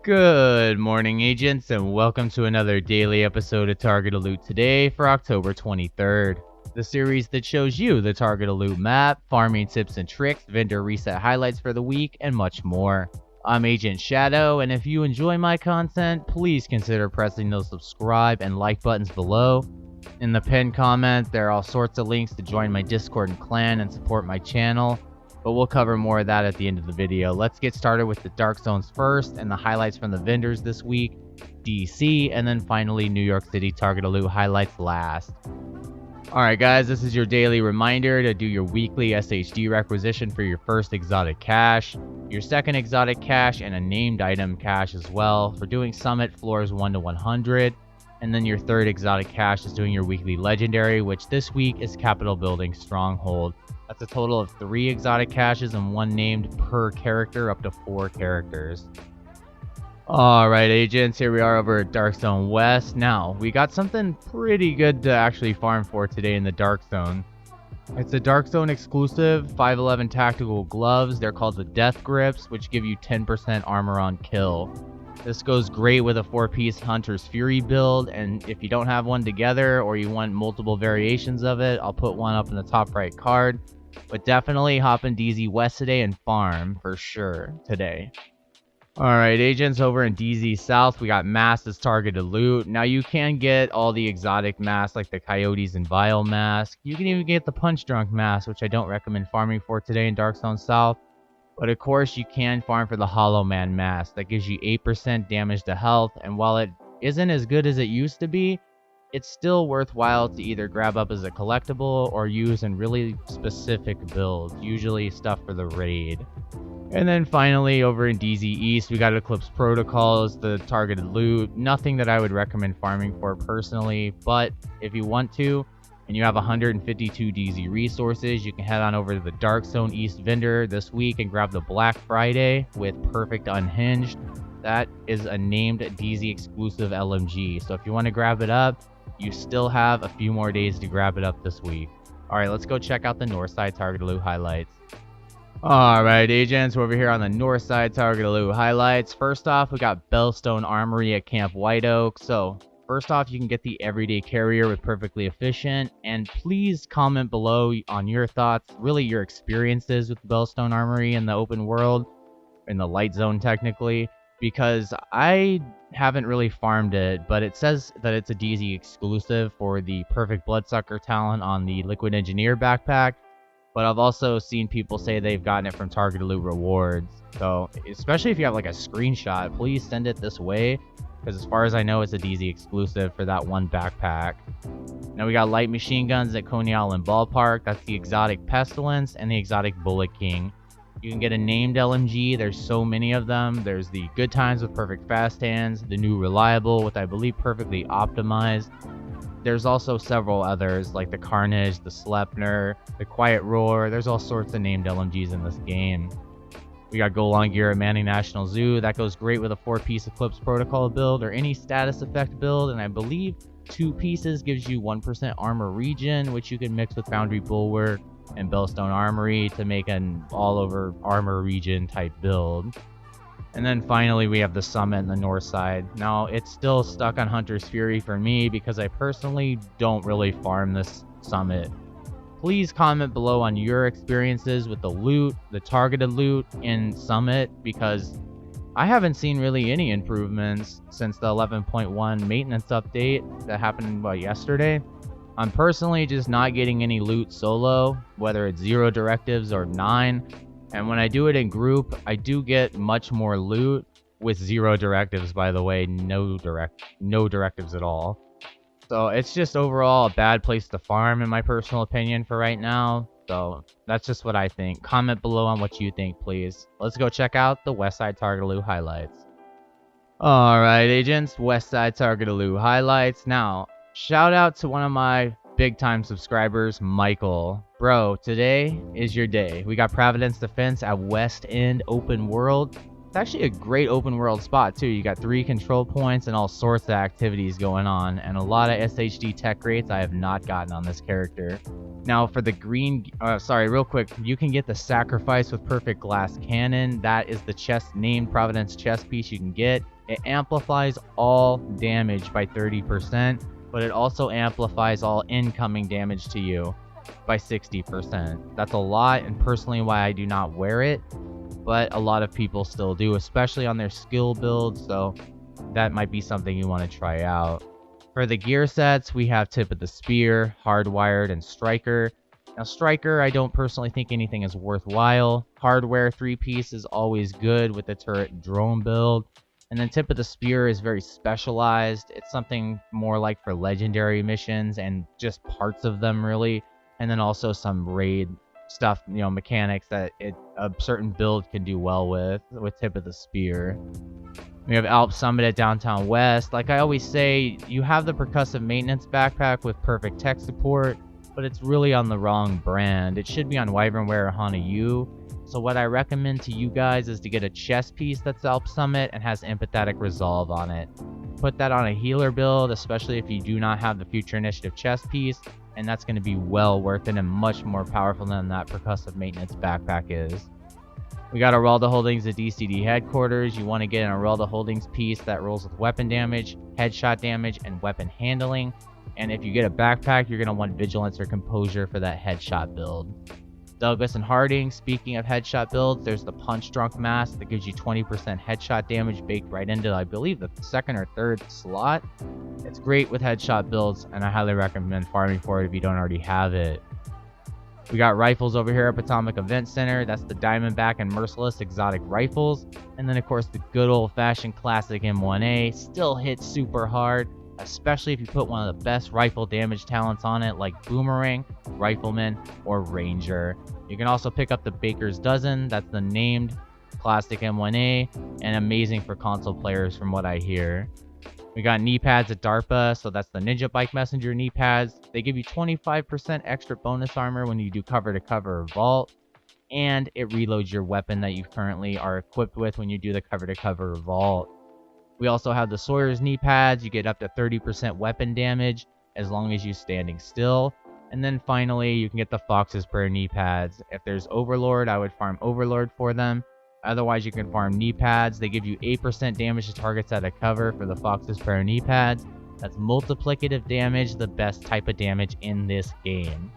Good morning, agents, and welcome to another daily episode of Target Loot today for October 23rd. The series that shows you the Target Loot map, farming tips and tricks, vendor reset highlights for the week, and much more. I'm Agent Shadow, and if you enjoy my content, please consider pressing those subscribe and like buttons below. In the pinned comment, there are all sorts of links to join my Discord and clan and support my channel, but we'll cover more of that at the end of the video. Let's get started with the Dark Zones first and the highlights from the vendors this week, DC, and then finally New York City Target Loot highlights last. Alright guys, this is your daily reminder to do your weekly SHD requisition for your first exotic cache, your second exotic cache, and a named item cache as well for doing summit floors 1 to 100. And then your third exotic cache is doing your weekly legendary, which this week is Capitol Building Stronghold. That's a total of 3 exotic caches and 1 named per character, up to 4 characters. Alright agents, here we are over at Dark Zone West. Now, we got something pretty good to actually farm for today in the Dark Zone. It's a Dark Zone exclusive 511 tactical gloves. They're called the Death Grips, which give you 10% armor on kill. This goes great with a 4-piece Hunter's Fury build, and if you don't have one together or you want multiple variations of it, I'll put one up in the top right card. But definitely hop in DZ West today and farm for sure today. Alright agents, over in DZ South we got masks as targeted loot. Now you can get all the exotic masks like the Coyotes and Vile mask. You can even get the Punch Drunk mask, which I don't recommend farming for today in Dark Zone South. But of course you can farm for the Hollow Man mask. That gives you 8% damage to health, and while it isn't as good as it used to be, it's still worthwhile to either grab up as a collectible or use in really specific builds, usually stuff for the raid. And then finally over in DZ East we got Eclipse Protocols, the targeted loot. Nothing that I would recommend farming for personally, but if you want to and you have 152 DZ resources, you can head on over to the Dark Zone East vendor this week and grab the Black Friday with Perfect Unhinged. That is a named DZ exclusive LMG, so if you want to grab it up, you still have a few more days to grab it up this week. Alright, let's go check out the Northside Target Loot highlights. Alright agents, we're over here on the Northside Target Loot highlights. First off, we got Bellstone Armory at Camp White Oak. So first off, you can get the everyday carrier with Perfectly Efficient, and please comment below on your thoughts, really your experiences with Bellstone Armory in the open world, in the light zone technically, because I haven't really farmed it, but it says that it's a DZ exclusive for the Perfect Bloodsucker talent on the Liquid Engineer backpack, but I've also seen people say they've gotten it from Target Loot rewards. So especially if you have like a screenshot, please send it this way, because as far as I know, it's a DZ exclusive for that one backpack. Now we got light machine guns at Coney Island Ballpark. That's the exotic Pestilence and the exotic Bullet King. You can get a named LMG. There's so many of them. There's the Good Times with Perfect Fast Hands, the new Reliable with I believe Perfectly Optimized. There's also several others like the Carnage, the Sleipnir, the Quiet Roar. There's all sorts of named LMGs in this game. We got Golan Gear at Manning National Zoo. That goes great with a 4-piece Eclipse Protocol build or any status effect build, and I believe 2 pieces gives you 1% armor regen, which you can mix with Foundry Bulwark and Bellstone Armory to make an all-over armor regen type build. And then finally we have the Summit in the north side. Now it's still stuck on Hunter's Fury for me because I personally don't really farm this Summit. Please comment below on your experiences with the loot, the targeted loot in Summit, because I haven't seen really any improvements since the 11.1 maintenance update that happened yesterday. I'm personally just not getting any loot solo, whether it's 0 directives or 9. And when I do it in group, I do get much more loot with 0 directives, by the way, no directives at all. So it's just overall a bad place to farm in my personal opinion for right now. So that's just what I think. Comment below on what you think, please. Let's go check out the Westside Target Loot highlights. Alright agents, Westside Target Loot highlights. Now, shout out to one of my big time subscribers, Michael. Bro, today is your day. We got Providence Defense at West End Open World. It's actually a great open world spot too. You got 3 control points and all sorts of activities going on, and a lot of SHD tech rates I have not gotten on this character. Now for the green, sorry, real quick, you can get the Sacrifice with Perfect Glass Cannon. That is the chest named Providence chest piece you can get. It amplifies all damage by 30%, but it also amplifies all incoming damage to you by 60%. That's a lot, and personally why I do not wear it, but a lot of people still do, especially on their skill builds, so that might be something you want to try out. For the gear sets, we have Tip of the Spear, Hardwired, and Striker. Now, Striker, I don't personally think anything is worthwhile. Hardware 3-piece is always good with the turret drone build. And then Tip of the Spear is very specialized. It's something more like for legendary missions and just parts of them, really. And then also some raid stuff, mechanics that a certain build can do well with Tip of the Spear. We have Alp Summit at Downtown West. Like I always say, you have the percussive maintenance backpack with perfect tech support, but it's really on the wrong brand. It should be on Wyvernware or Hana U. So what I recommend to you guys is to get a chest piece that's Alp Summit and has empathetic resolve on it. Put that on a healer build, especially if you do not have the Future Initiative chest piece, and that's going to be well worth it and much more powerful than that percussive maintenance backpack is. We got Aralda Holdings at DCD headquarters. You want to get an Aralda Holdings piece that rolls with weapon damage, headshot damage, and weapon handling. And if you get a backpack, you're going to want Vigilance or Composure for that headshot build. Douglas and Harding, speaking of headshot builds, there's the Punch Drunk Mask that gives you 20% headshot damage baked right into, I believe, the second or third slot. It's great with headshot builds, and I highly recommend farming for it if you don't already have it. We got rifles over here at Potomac Event Center. That's the Diamondback and Merciless exotic rifles. And then, of course, the good old-fashioned classic M1A still hits super hard, especially if you put one of the best rifle damage talents on it, like Boomerang, Rifleman, or Ranger. You can also pick up the Baker's Dozen. That's the named classic M1A, and amazing for console players from what I hear. We got knee pads at DARPA, so that's the Ninja Bike Messenger knee pads. They give you 25% extra bonus armor when you do cover-to-cover or vault, and it reloads your weapon that you currently are equipped with when you do the cover-to-cover or vault. We also have the Sawyer's knee pads. You get up to 30% weapon damage as long as you're standing still. And then finally, you can get the Fox's Prayer knee pads. If there's Overlord, I would farm Overlord for them. Otherwise, you can farm knee pads. They give you 8% damage to targets out of cover for the Fox's Prayer knee pads. That's multiplicative damage, the best type of damage in this game.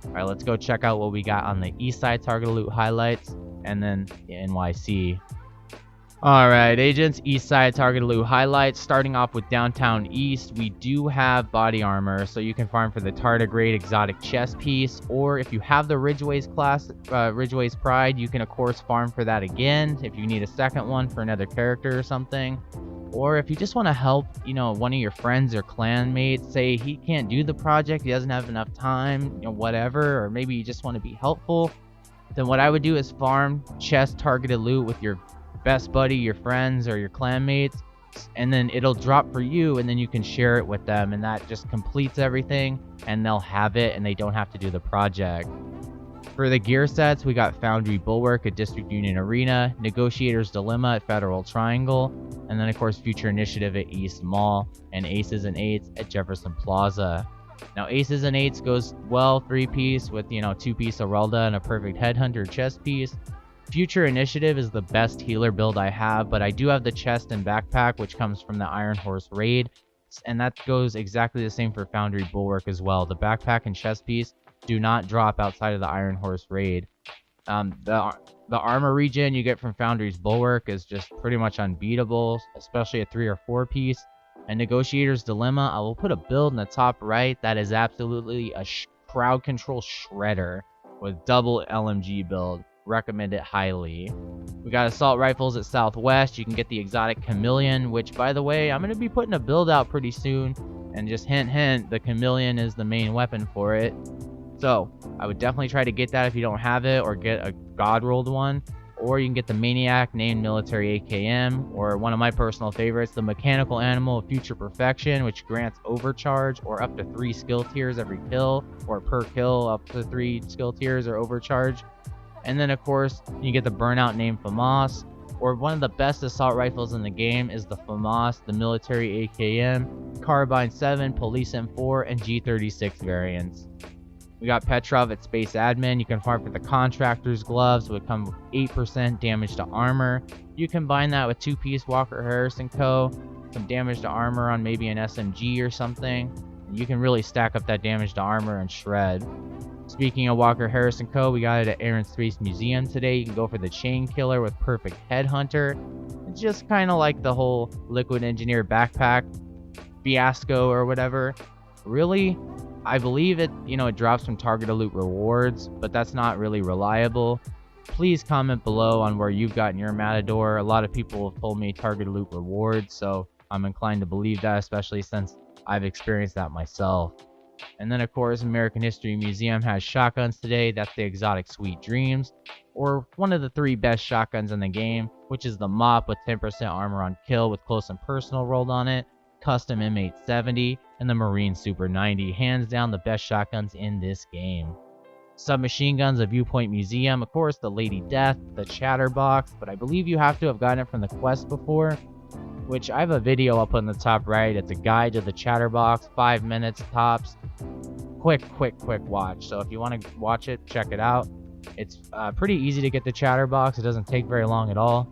Alright, let's go check out what we got on the East Side Target Loot highlights, and then NYC. Alright, agents, East Side Target Loot highlights. Starting off with Downtown East, we do have body armor, so you can farm for the Tardigrade exotic chest piece, or if you have the Ridgeway's class, Ridgeway's Pride, you can of course farm for that again if you need a second one for another character or something. Or if you just want to help, one of your friends or clan mates, say he can't do the project, he doesn't have enough time, whatever, or maybe you just want to be helpful, then what I would do is farm chest targeted loot with your best buddy, your friends, or your clan mates, and then it'll drop for you, and then you can share it with them, and that just completes everything, and they'll have it, and they don't have to do the project. For the gear sets, we got Foundry Bulwark at District Union Arena, Negotiator's Dilemma at Federal Triangle, and then of course Future Initiative at East Mall, and Aces and Eights at Jefferson Plaza. Now Aces and Eights goes well 3-piece with 2-piece Aralda and a perfect Headhunter chest piece. Future Initiative is the best healer build I have, but I do have the chest and backpack, which comes from the Iron Horse raid, and that goes exactly the same for Foundry Bulwark as well. The backpack and chest piece do not drop outside of the Iron Horse raid. The armor regen you get from Foundry's Bulwark is just pretty much unbeatable, especially a 3 or 4-piece. And Negotiator's Dilemma, I will put a build in the top right that is absolutely a crowd control shredder with double LMG build. Recommend it highly. We got assault rifles at Southwest. You can get the exotic Chameleon, which by the way, I'm going to be putting a build out pretty soon, and just hint, the Chameleon is the main weapon for it. So I would definitely try to get that if you don't have it, or get a god rolled one, or you can get the Maniac named Military AKM, or one of my personal favorites, the Mechanical Animal of Future Perfection, which grants overcharge or up to 3 skill tiers every kill, or per kill up to 3 skill tiers or overcharge. And then of course you get the Burnout named FAMAS, or one of the best assault rifles in the game is the FAMAS, the Military AKM, Carbine 7, Police M4, and G36 variants. We got Petrov at Space Admin. You can farm for the Contractor's Gloves, which come with 8% damage to armor. You combine that with 2-piece Walker Harrison Co., some damage to armor on maybe an SMG or something. You can really stack up that damage to armor and shred. Speaking of Walker Harrison Co., we got it at Air and Space Museum today. You can go for the Chain Killer with Perfect Headhunter. It's just kind of like the whole Liquid Engineer backpack fiasco or whatever. Really, I believe it, it drops from target loot rewards, but that's not really reliable. Please comment below on where you've gotten your Matador. A lot of people have told me target loot rewards, so I'm inclined to believe that, especially since I've experienced that myself. And then, of course, American History Museum has shotguns today. That's the exotic Sweet Dreams, or one of the 3 best shotguns in the game, which is the Mop with 10% armor on kill with close and personal rolled on it, Custom M870, and the Marine Super 90. Hands down the best shotguns in this game. Submachine guns of Viewpoint Museum, of course, the Lady Death, the Chatterbox, but I believe you have to have gotten it from the quest before, which I have a video up on the top right. It's a guide to the Chatterbox, 5 minutes tops. Quick watch. So if you want to watch it, check it out. It's pretty easy to get the Chatterbox. It doesn't take very long at all.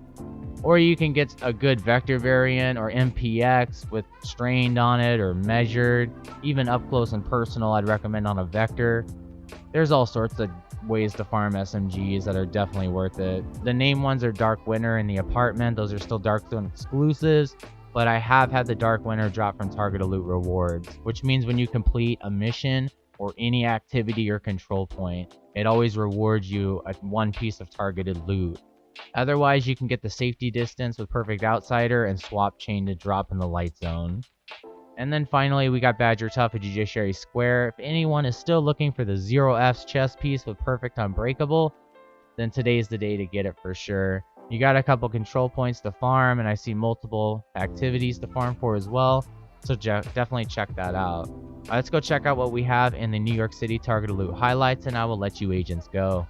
Or you can get a good Vector variant or MPX with Strained on it or Measured. Even up close and personal, I'd recommend on a Vector. There's all sorts of ways to farm SMGs that are definitely worth it. The name ones are Dark Winter and the Apartment. Those are still Dark Zone exclusives, but I have had the Dark Winter drop from target loot rewards, which means when you complete a mission or any activity or control point, it always rewards you at 1 piece of targeted loot. Otherwise, you can get the Safety Distance with Perfect Outsider and Swap Chain to drop in the Light Zone. And then finally, we got Badger Tough at Judiciary Square. If anyone is still looking for the 0F's chest piece with Perfect Unbreakable, then today's the day to get it for sure. You got a couple control points to farm, and I see multiple activities to farm for as well, so definitely check that out. Let's go check out what we have in the New York City Target Loot highlights, and I will let you agents go.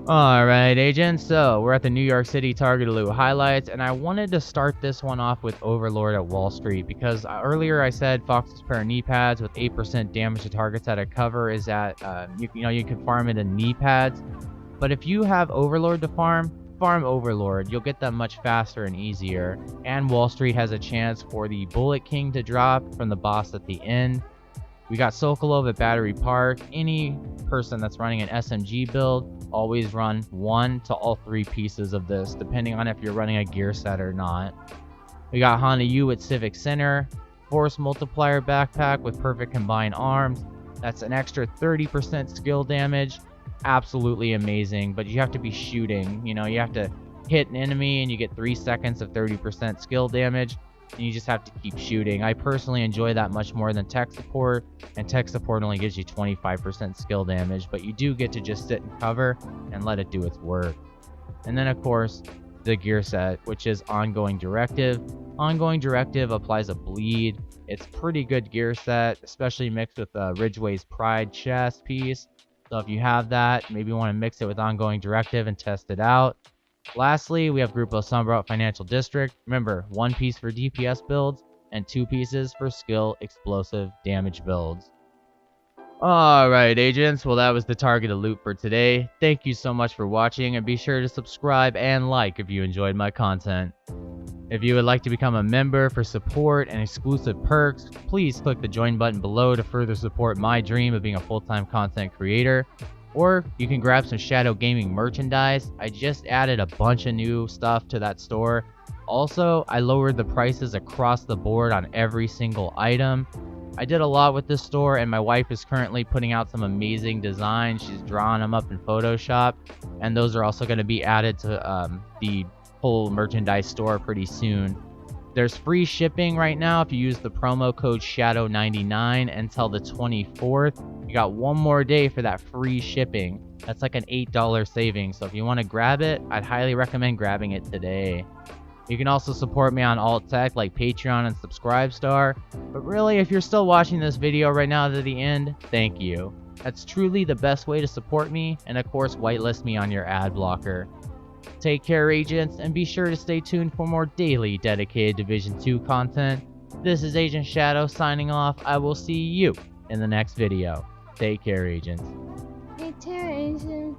Alright agents, so we're at the New York City Target Loot highlights, and I wanted to start this one off with Overlord at Wall Street, because earlier I said Fox's pair of knee pads with 8% damage to targets at a cover is at, you can farm it in knee pads, but if you have Overlord to farm Overlord. You'll get them much faster and easier, and Wall Street has a chance for the Bullet King to drop from the boss at the end. We got Sokolov at Battery Park. Any person that's running an SMG build, always run 1 to all 3 pieces of this, depending on if you're running a gear set or not. We got Honda U at Civic Center. Force Multiplier Backpack with Perfect Combined Arms. That's an extra 30% skill damage. Absolutely amazing, but you have to be shooting. You have to hit an enemy and you get 3 seconds of 30% skill damage. And you just have to keep shooting. I personally enjoy that much more than tech support, and tech support only gives you 25% skill damage, but you do get to just sit and cover and let it do its work. And then of course the gear set, which is Ongoing Directive. Ongoing Directive applies a bleed. It's pretty good gear set, especially mixed with Ridgeway's Pride chest piece. So if you have that, maybe you want to mix it with Ongoing Directive and test it out. Lastly, we have Grupo Sombra at Financial District. Remember, 1 piece for DPS builds and 2 pieces for skill explosive damage builds. Alright agents, well that was the targeted loot for today. Thank you so much for watching, and be sure to subscribe and like if you enjoyed my content. If you would like to become a member for support and exclusive perks, please click the join button below to further support my dream of being a full-time content creator. Or you can grab some Shadow Gaming merchandise. I just added a bunch of new stuff to that store. Also, I lowered the prices across the board on every single item. I did a lot with this store, and my wife is currently putting out some amazing designs. She's drawing them up in Photoshop, and those are also going to be added to the whole merchandise store pretty soon. There's free shipping right now if you use the promo code SHADOW99 until the 24th. You got 1 more day for that free shipping. That's like an $8 savings. So if you want to grab it, I'd highly recommend grabbing it today. You can also support me on alt tech like Patreon and Subscribestar. But really, if you're still watching this video right now to the end, thank you. That's truly the best way to support me, and of course whitelist me on your ad blocker. Take care agents, and be sure to stay tuned for more daily dedicated Division 2 content. This is Agent Shadow signing off. I will see you in the next video. Take care, agents. Take care, Agent.